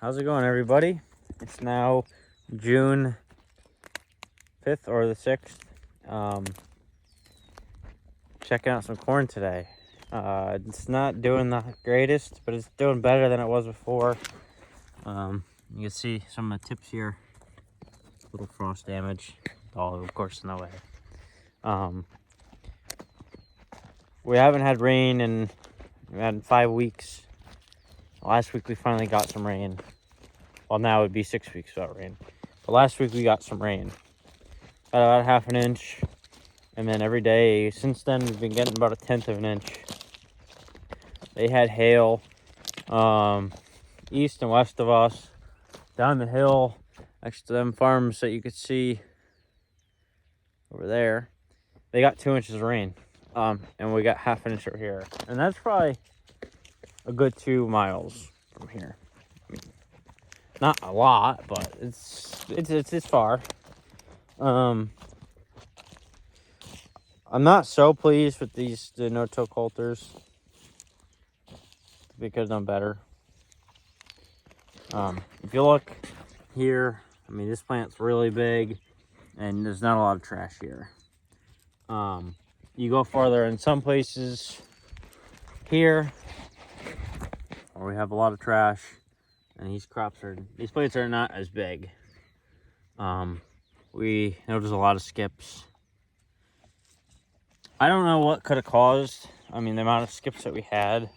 How's it going, everybody? It's now June 5th or the 6th. Checking out some corn today. It's not doing the greatest, but it's doing better than it was before. You can see some of the tips here. Little frost damage. Oh, of course, no way. We haven't had rain in 5 weeks. Last week we finally got some rain. Well, now it would be 6 weeks without rain. But last week we got some rain. Got about half an inch. And then every day since then we've been getting about 1/10 of an inch. They had hail east and west of us. Down the hill next to them farms that you could see over there. They got 2 inches of rain. And we got half an inch over here. And that's probably a good 2 miles from here. I mean, not a lot, but it's far. I'm not so pleased with the no-till coulters. We could have done better. If you look here, I mean, this plant's really big, and there's not a lot of trash here. You go farther in some places here, where we have a lot of trash, and these plants are not as big. We notice a lot of skips. I don't know what could have caused, the amount of skips that we had.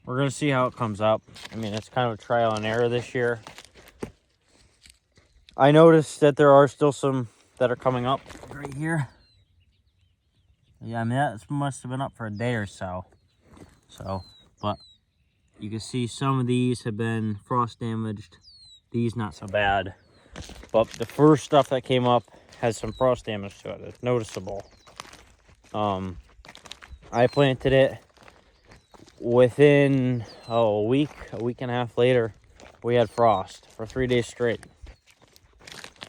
We're going to see how it comes up. It's kind of a trial and error this year. I noticed that there are still some that are coming up right here. Yeah, that must have been up for a day or so. But you can see some of these have been frost damaged. These not so bad. But the first stuff that came up has some frost damage to it. It's noticeable. I planted it within a week and a half later. We had frost for 3 days straight.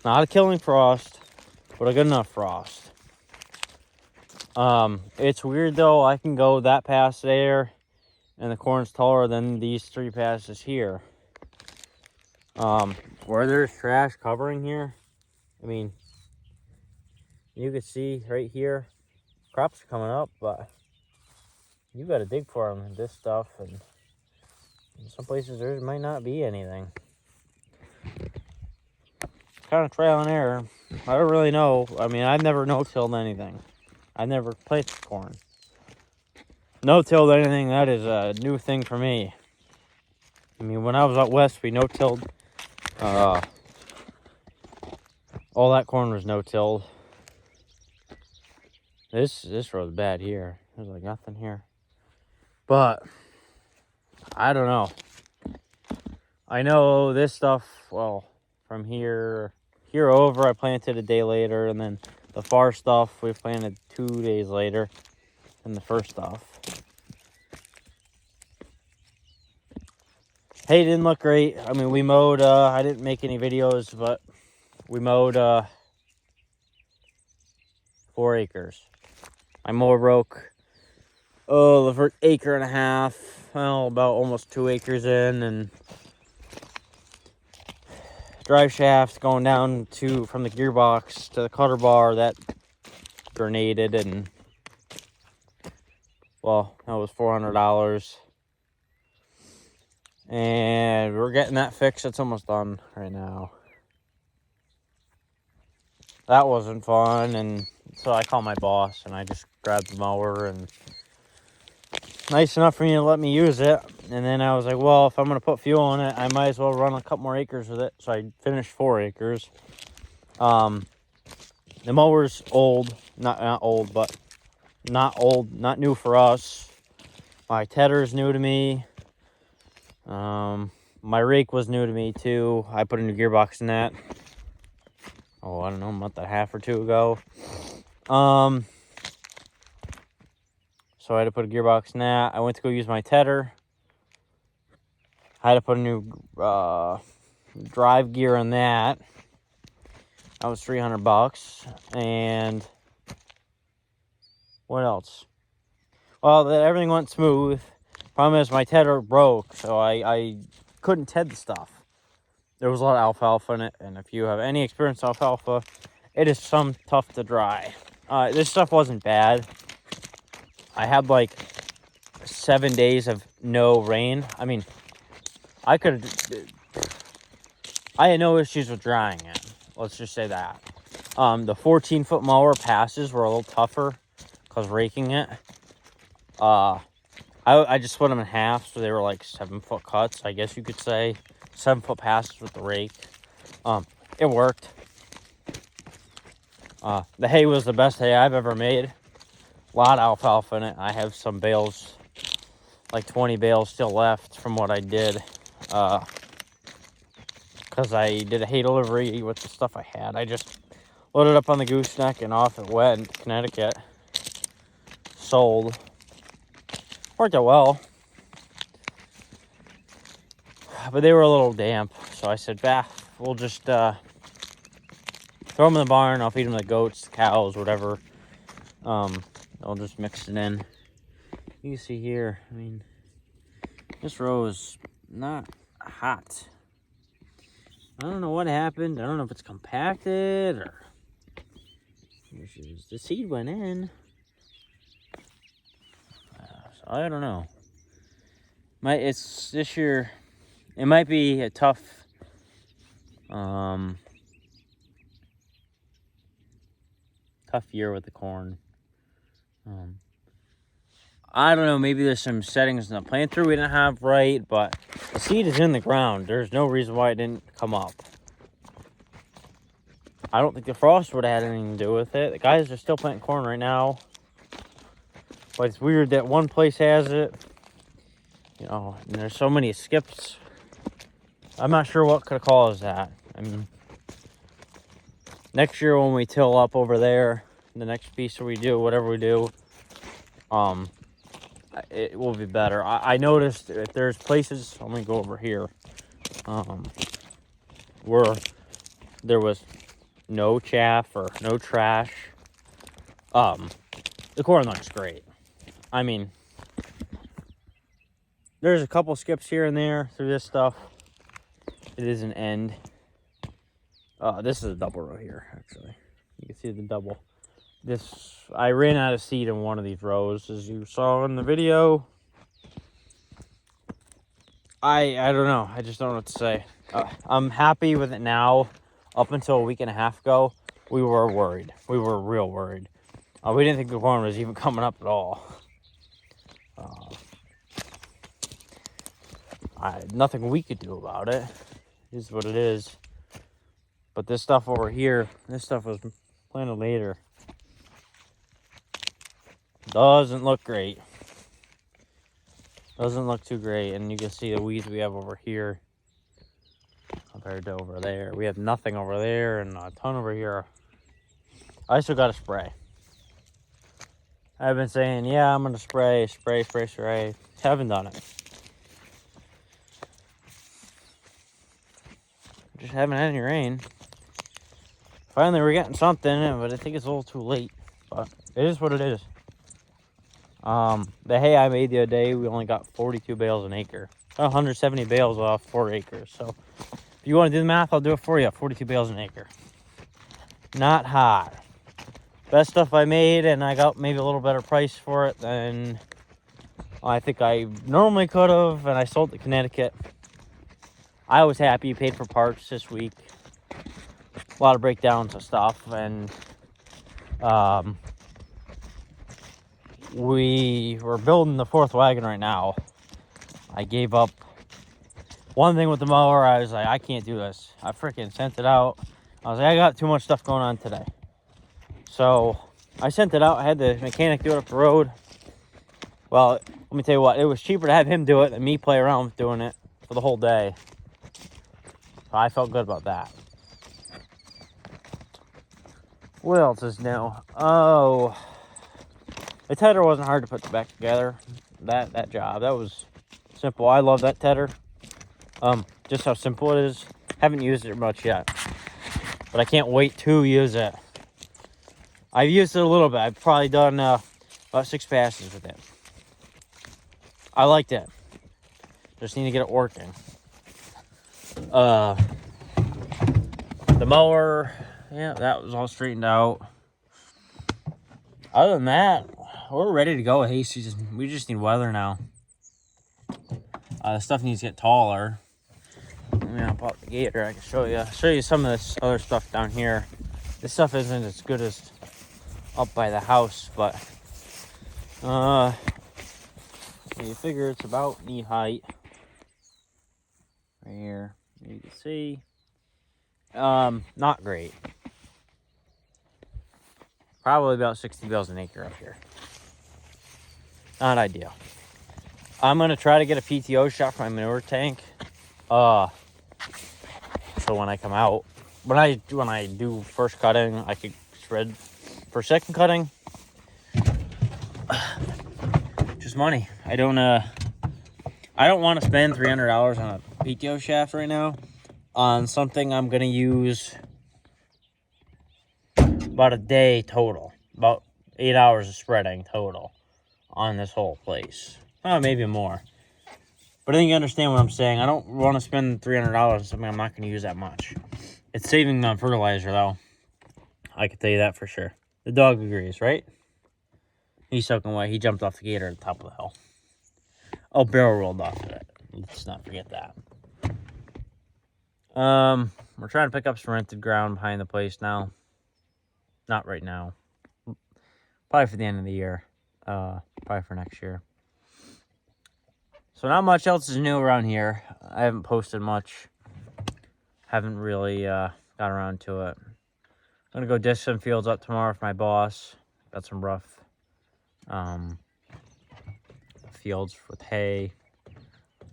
Not a killing frost, but a good enough frost. It's weird though. I can go that past there, and the corn's taller than these 3 passes here. Where there's trash covering here, you can see right here, crops are coming up, but you got to dig for them. This stuff, and in some places there might not be anything. Kind of trial and error. I don't really know. I've never no-tilled anything. I've never planted corn. No-tilled anything, that is a new thing for me. When I was out west, we no-tilled. All that corn was no-tilled. This road's bad here. There's like nothing here. But I don't know. I know this stuff, well, from here over, I planted a day later, and then the far stuff we planted 2 days later than the first stuff. Hey, it didn't look great. We mowed, I didn't make any videos, but we mowed 4 acres. My mower broke, the first 1.5 acres, about almost 2 acres in, and drive shaft going down from the gearbox to the cutter bar, that grenaded, and well, that was $400. And we're getting that fixed. It's almost done right now. That wasn't fun, and so I called my boss, and I just grabbed the mower, and nice enough for me to let me use it. And then I was like, well, if I'm going to put fuel in it, I might as well run a couple more acres with it. So I finished 4 acres. The mower's old. Not old, but not old. Not new for us. My tedder's new to me. My rake was new to me too. I put a new gearbox in that. I don't know, a month and a half or 2 ago. So I had to put a gearbox in that. I went to go use my tedder. I had to put a new drive gear in that. That was $300. And what else? Well, everything went smooth. Problem is my tedder broke, so I couldn't ted the stuff. There was a lot of alfalfa in it, and if you have any experience with alfalfa, it is some tough to dry. This stuff wasn't bad. I had like 7 days of no rain. I mean, I had no issues with drying it. Let's just say that. The 14-foot mower passes were a little tougher because raking it. I just split them in half, so they were like 7-foot cuts, I guess you could say. 7-foot passes with the rake. It worked. The hay was the best hay I've ever made. A lot of alfalfa in it. I have some bales, like 20 bales still left from what I did. Because I did a hay delivery with the stuff I had. I just loaded up on the gooseneck and off it went in Connecticut. Sold. Worked out well. But they were a little damp. So I said, bah, we'll just throw them in the barn. I'll feed them to the goats, the cows, whatever. I'll just mix it in. You can see here, I mean, this row is not hot. I don't know what happened. I don't know if it's compacted or the seed went in. So I don't know. It's this year. It might be a tough. Tough year with the corn. I don't know, maybe there's some settings in the planter we didn't have right, but the seed is in the ground. There's no reason why it didn't come up. I don't think the frost would have had anything to do with it. The guys are still planting corn right now. But it's weird that one place has it. You know, and there's so many skips. I'm not sure what could have caused that. I mean, next year when we till up over there, the next piece we do, whatever we do, it will be better. I noticed if there's places, let me go over here, where there was no chaff or no trash. The corn looks great. I mean, there's a couple skips here and there through this stuff. It is an end. This is a double row here, actually. You can see the double. I ran out of seed in one of these rows, as you saw in the video. I don't know. I just don't know what to say. I'm happy with it now. Up until a week and a half ago, we were worried. We were real worried. We didn't think the corn was even coming up at all. Nothing we could do about it. It is what it is. But this stuff over here, this stuff was planted later. Doesn't look great. Doesn't look too great. And you can see the weeds we have over here compared to over there. We have nothing over there and a ton over here. I still got to spray. I've been saying, yeah, I'm going to spray. Haven't done it. Just haven't had any rain. Finally, we're getting something, but I think it's a little too late. But it is what it is. The hay I made the other day, we only got 42 bales an acre. 170 bales off 4 acres. So if you want to do the math, I'll do it for you. 42 bales an acre. Not hot. Best stuff I made, and I got maybe a little better price for it than I think I normally could have, and I sold to Connecticut. I was happy. Paid for parts this week. A lot of breakdowns of stuff, and we were building the 4th wagon right now. I gave up one thing with the mower. I was like, I can't do this. I freaking sent it out. I was like, I got too much stuff going on today. So I sent it out. I had the mechanic do it up the road. Well, let me tell you what, it was cheaper to have him do it than me play around with doing it for the whole day. So I felt good about that. What else is new? Oh, the tedder wasn't hard to put back together. That job, that was simple. I love that tedder. Just how simple it is. Haven't used it much yet, but I can't wait to use it. I've used it a little bit. I've probably done about 6 passes with it. I liked it. Just need to get it working. The mower, yeah, that was all straightened out. Other than that, we're ready to go with hay season. We just need weather now. The stuff needs to get taller. Let me pop the gator. I can show you some of this other stuff down here. This stuff isn't as good as up by the house, but you figure it's about knee height. Right here, you can see. Not great. Probably about 60 bales an acre up here. Not ideal. I'm gonna try to get a PTO shot for my manure tank. So when I come out, when I do first cutting, I could spread for second cutting. Just money. I don't want to spend $300 on a PTO shaft right now on something I'm gonna use about a day total, about 8 hours of spreading total on this whole place. Maybe more. But I think you understand what I'm saying. I don't want to spend $300 on something I'm not going to use that much. It's saving me on fertilizer, though. I can tell you that for sure. The dog agrees, right? He's soaking wet. He jumped off the gator at the top of the hill. Oh, barrel rolled off of it. Let's not forget that. We're trying to pick up some rented ground behind the place now. Not right now. Probably for the end of the year. Probably for next year. So not much else is new around here. I haven't posted much. Haven't really got around to it. I'm going to go disc some fields up tomorrow with my boss. Got some rough fields with hay.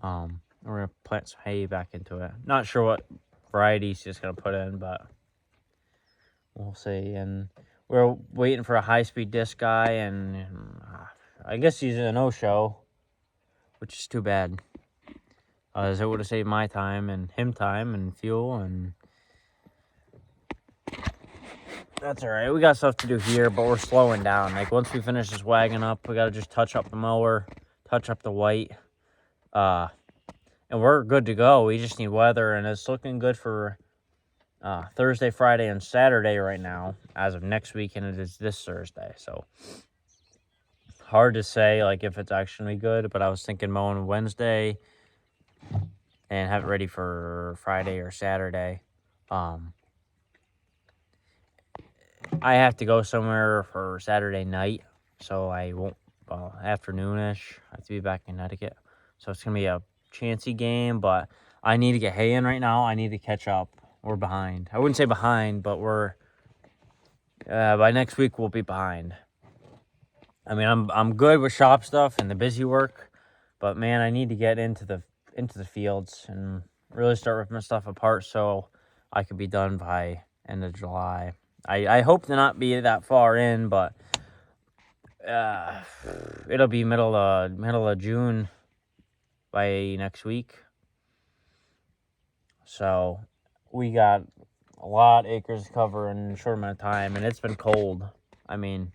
We're going to plant some hay back into it. Not sure what varieties he's going to put in, but we'll see. And we're waiting for a high-speed disc guy, and I guess he's in a no-show, which is too bad. As it would have saved my time and him time and fuel, and that's all right. We got stuff to do here, but we're slowing down. Like, once we finish this wagon up, we got to just touch up the mower, touch up the white, and we're good to go. We just need weather, and it's looking good for Thursday, Friday, and Saturday right now, as of next week, and it is this Thursday, so hard to say, like, if it's actually good, but I was thinking mowing Wednesday and have it ready for Friday or Saturday. I have to go somewhere for Saturday night, so I won't, afternoonish. I have to be back in Connecticut, so it's going to be a chancy game, but I need to get hay in right now. I need to catch up. We're behind. I wouldn't say behind, but we're, by next week, we'll be behind. I mean, I'm good with shop stuff and the busy work, but man, I need to get into the fields and really start ripping stuff apart so I could be done by end of July. I hope to not be that far in, but it'll be middle of June by next week. So we got a lot of acres to cover in a short amount of time, and it's been cold. I mean,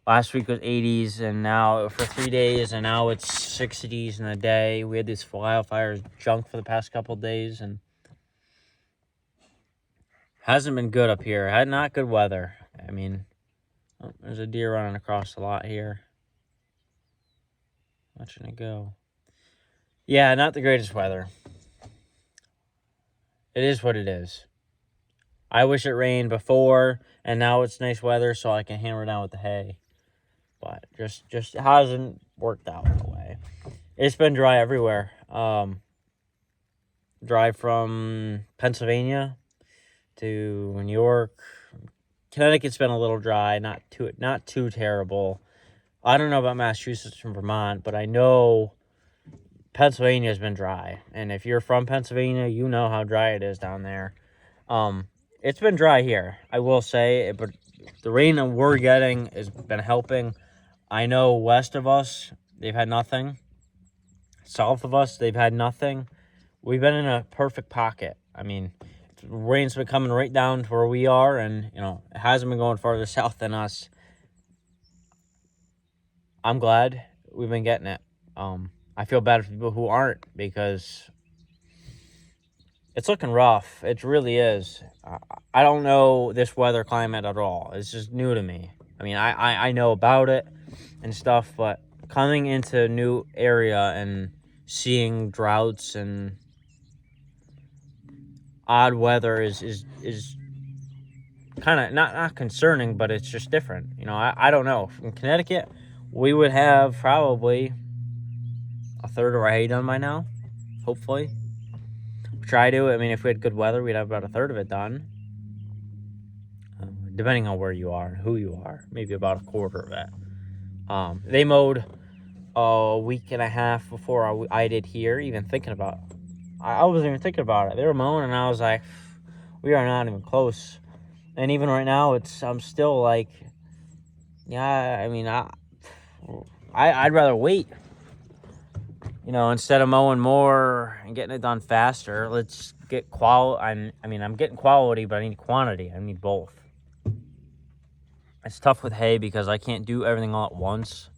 last week was 80s, and now for 3 days, and now it's 60s in a day. We had these wildfires junk for the past couple of days, and hasn't been good up here. Had not good weather. I mean, there's a deer running across the lot here. Watching it go. Yeah, not the greatest weather. It is what it is. I wish it rained before, and now it's nice weather, so I can hammer down with the hay. But just hasn't worked out that way. It's been dry everywhere. Dry from Pennsylvania to New York. Connecticut's been a little dry, not too terrible. I don't know about Massachusetts and Vermont, but I know Pennsylvania's been dry. And if you're from Pennsylvania, you know how dry it is down there. It's been dry here, I will say, but the rain that we're getting has been helping. I know west of us, they've had nothing. South of us, they've had nothing. We've been in a perfect pocket. I mean, rain's been coming right down to where we are, and, it hasn't been going farther south than us. I'm glad we've been getting it. I feel bad for people who aren't, because It's looking rough. It really is. I don't know this weather climate at all. It's just new to me. I mean, I know about it and stuff, but coming into a new area and seeing droughts and odd weather is kind of not concerning, but it's just different. You know, I don't know. In Connecticut, we would have probably a third of our hay done by now, hopefully. We try to. I mean, if we had good weather, we'd have about a third of it done. Depending on where you are and who you are, maybe about a quarter of it. They mowed a week and a half before I did here, even thinking about it. I wasn't even thinking about it. They were mowing, and I was like, we are not even close. And even right now, I'm still like, yeah, I mean, I'd rather wait. You know, instead of mowing more and getting it done faster, let's get quality. I'm getting quality, but I need quantity. I need both. It's tough with hay because I can't do everything all at once.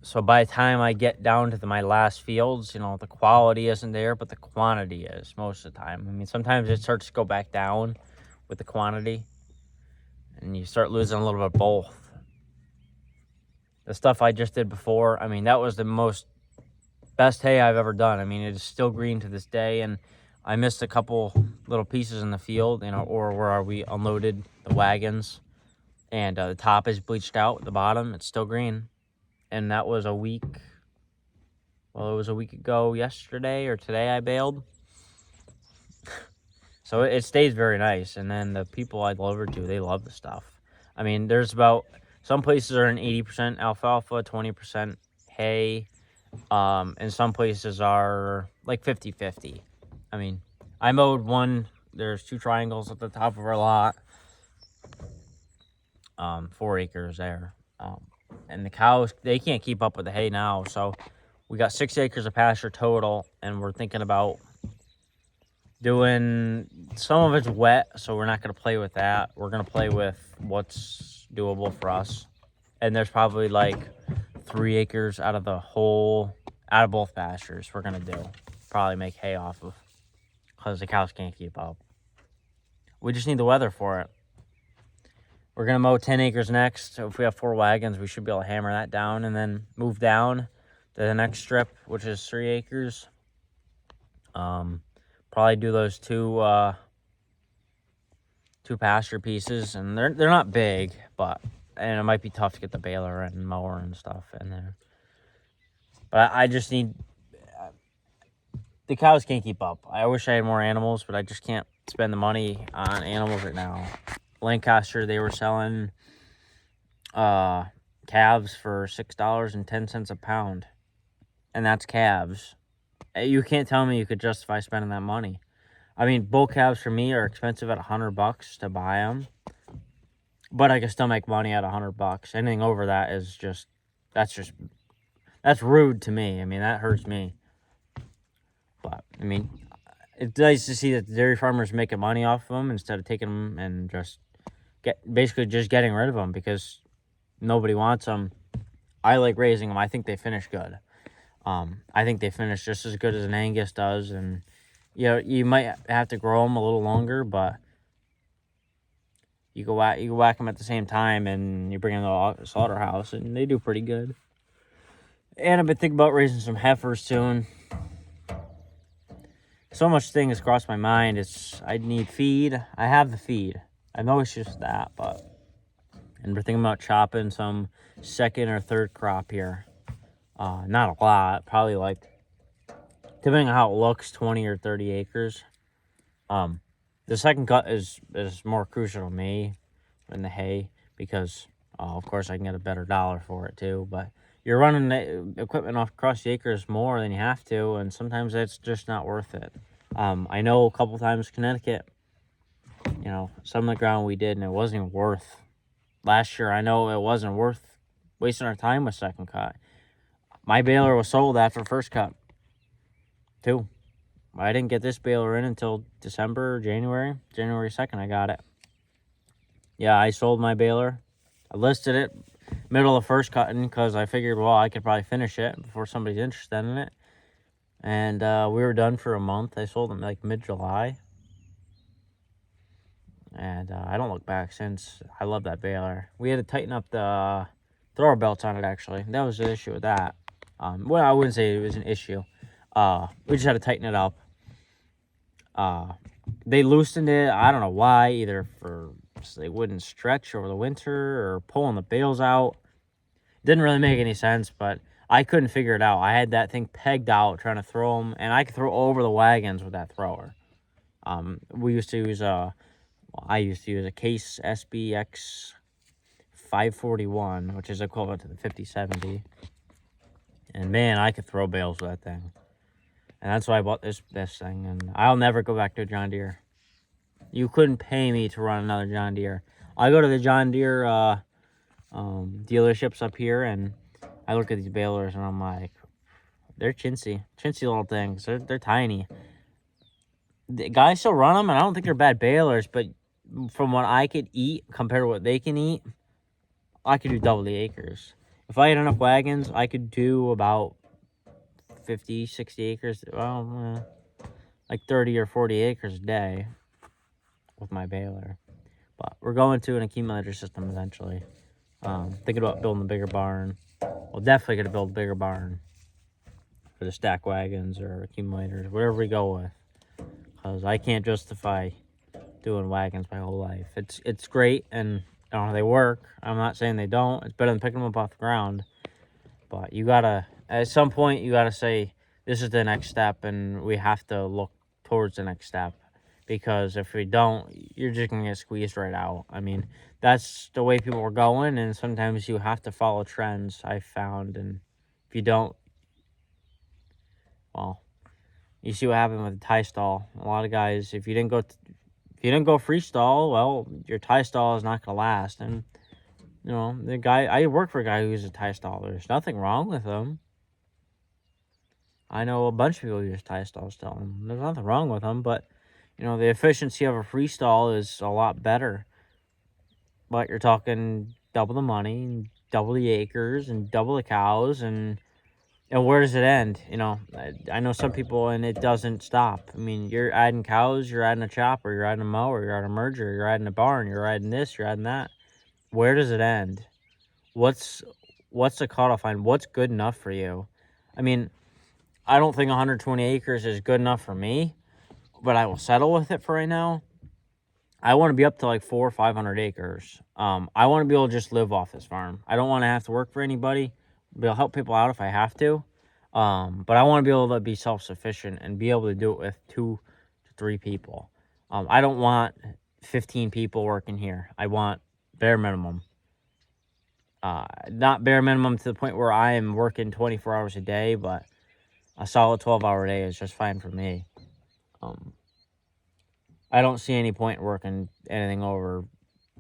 So by the time I get down to my last fields, you know, the quality isn't there, but the quantity is most of the time. I mean, sometimes it starts to go back down with the quantity, and you start losing a little bit of both. The stuff I just did before, I mean, that was the best hay I've ever done. I mean, it is still green to this day, and I missed a couple little pieces in the field, you know, or where we unloaded the wagons, and the top is bleached out, the bottom, it's still green. And that was a week, well, it was a week ago yesterday or today I baled. So it stays very nice. And then the people I delivered to, they love the stuff. I mean, some places are in 80% alfalfa, 20% hay. And some places are like 50-50. I mean, I mowed there's 2 triangles at the top of our lot. 4 acres there. And the cows, they can't keep up with the hay now. So we got 6 acres of pasture total, and we're thinking about doing, some of it's wet, so we're not going to play with that. We're going to play with what's doable for us. And there's probably like 3 acres out of both pastures we're going to do. Probably make hay off of, because the cows can't keep up. We just need the weather for it. We're going to mow 10 acres next. So if we have 4 wagons, we should be able to hammer that down and then move down to the next strip, which is 3 acres. Probably do those two pasture pieces, and they're not big, and it might be tough to get the baler and mower and stuff in there. But I just need, the cows can't keep up. I wish I had more animals, but I just can't spend the money on animals right now. Lancaster, they were selling calves for $6.10 a pound, and that's calves. You can't tell me you could justify spending that money. I mean, bull calves for me are expensive at $100 to buy them, but I can still make money at $100. Anything over that is that's rude to me. I mean, that hurts me. But I mean, it's nice to see that the dairy farmers making money off of them instead of taking them and just getting rid of them because nobody wants them. I like raising them. I think they finish good. I think they finish just as good as an Angus does, and you know, you might have to grow them a little longer, but you go whack them at the same time, and you bring them to the slaughterhouse, and they do pretty good. And I've been thinking about raising some heifers soon. So much things crossed my mind. I need feed. I have the feed. I have no issues with that, and we're thinking about chopping some second or third crop here. Not a lot, probably like, depending on how it looks, 20 or 30 acres. The second cut is more crucial to me than the hay because, of course, I can get a better dollar for it too. But you're running the equipment across the acres more than you have to, and sometimes it's just not worth it. I know a couple times Connecticut, you know, some of the ground we did, and it wasn't even worth. Last year, I know it wasn't worth wasting our time with second cut. My baler was sold after first cut, too. I didn't get this baler in until January 2nd, I got it. Yeah, I sold my baler. I listed it middle of first cutting because I figured, well, I could probably finish it before somebody's interested in it. And we were done for a month. I sold them like mid-July. And I don't look back since. I love that baler. We had to tighten up the thrower belts on it, actually. That was the issue with that. Well, I wouldn't say it was an issue. We just had to tighten it up. They loosened it. I don't know why. Either so they wouldn't stretch over the winter or pulling the bales out. Didn't really make any sense, but I couldn't figure it out. I had that thing pegged out trying to throw them, and I could throw over the wagons with that thrower. We used to use I used to use a Case SBX 541, which is equivalent to the 5070. And man, I could throw bales with that thing. And that's why I bought this thing. And I'll never go back to a John Deere. You couldn't pay me to run another John Deere. I go to the John Deere dealerships up here, and I look at these balers, and I'm like, they're chintzy little things. They're tiny. The guys still run them, and I don't think they're bad balers, but from what I could eat compared to what they can eat, I could do double the acres. If I had enough wagons, I could do about 50, 60 acres. Well, like 30 or 40 acres a day with my baler. But we're going to an accumulator system eventually. Thinking about building a bigger barn. Well, definitely going to build a bigger barn for the stack wagons or accumulators, whatever we go with. Because I can't justify doing wagons my whole life. It's great, and they work. I'm not saying they don't. It's better than picking them up off the ground. But you gotta, at some point, you gotta say, this is the next step, and we have to look towards the next step. Because if we don't, you're just gonna get squeezed right out. I mean, that's the way people are going, and sometimes you have to follow trends, I've found. And if you don't, well, you see what happened with the tie stall. A lot of guys, if you didn't go freestall, well, your tie stall is not gonna last. And the guy, I work for a guy who's a tie stall. There's nothing wrong with them. I know a bunch of people who use tie stalls still. There's nothing wrong with them, but the efficiency of a freestall is a lot better. But you're talking double the money, and double the acres, and double the cows, and where does it end? I know some people, and it doesn't stop. I mean, you're adding cows, you're adding a chopper, you're adding a mower, you're adding a merger, you're adding a barn, you're adding this, you're adding that. Where does it end? What's the cutoff line? What's good enough for you? I mean, I don't think 120 acres is good enough for me, but I will settle with it for right now. I want to be up to like 400 or 500 acres. I want to be able to just live off this farm. I don't want to have to work for anybody, but I'll help people out if I have to. But I want to be able to be self-sufficient and be able to do it with 2 to 3 people. I don't want 15 people working here. I want bare minimum. Not bare minimum to the point where I am working 24 hours a day, but a solid 12-hour day is just fine for me. I don't see any point working anything over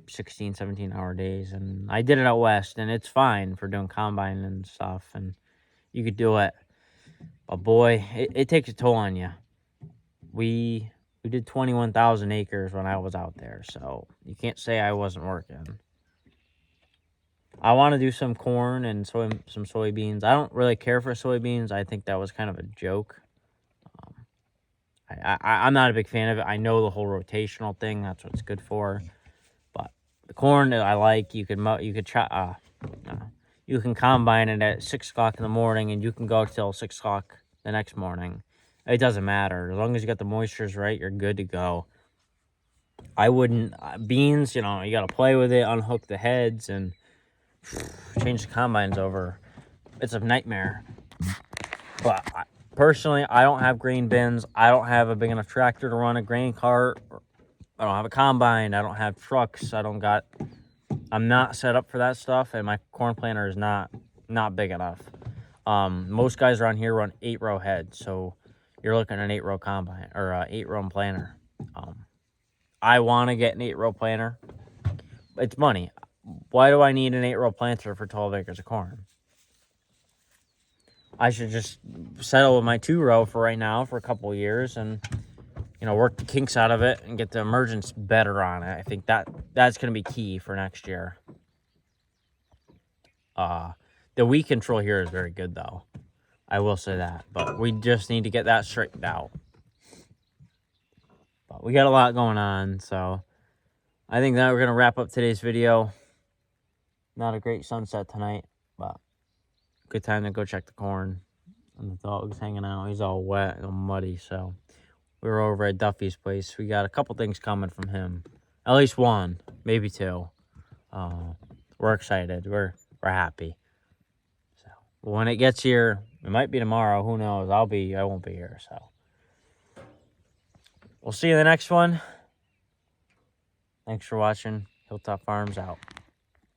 16, 17-hour days. And I did it out west, and it's fine for doing combine and stuff, and you could do it. But boy, it takes a toll on you. We did 21,000 acres when I was out there, so you can't say I wasn't working. I want to do some corn and some soybeans. I don't really care for soybeans. I think that was kind of a joke. I'm not a big fan of it. I know the whole rotational thing. That's what it's good for. But the corn I like. You can combine it at 6 o'clock in the morning, and you can go till 6 o'clock the next morning. It doesn't matter. As long as you got the moistures right, you're good to go. I wouldn't... beans, you got to play with it, unhook the heads, and change the combines over. It's a nightmare. But personally, I don't have grain bins. I don't have a big enough tractor to run a grain cart. I don't have a combine. I don't have trucks. I'm not set up for that stuff, and my corn planter is not big enough. Most guys around here run 8-row heads, so you're looking at an 8-row combine or 8-row planter. I want to get an 8-row planter. It's money. Why do I need an 8-row planter for 12 acres of corn? I should just settle with my 2-row for right now for a couple of years and, work the kinks out of it and get the emergence better on it. I think that's going to be key for next year. The weed control here is very good, though. I will say that. But we just need to get that straightened out. But we got a lot going on, so I think that we're going to wrap up today's video. Not a great sunset tonight, but good time to go check the corn. And the dog's hanging out. He's all wet and muddy, so we were over at Duffy's place. We got a couple things coming from him. At least one, maybe two. We're excited. We're happy. So when it gets here, it might be tomorrow. Who knows? I won't be here. So we'll see you in the next one. Thanks for watching. Hilltop Farms out.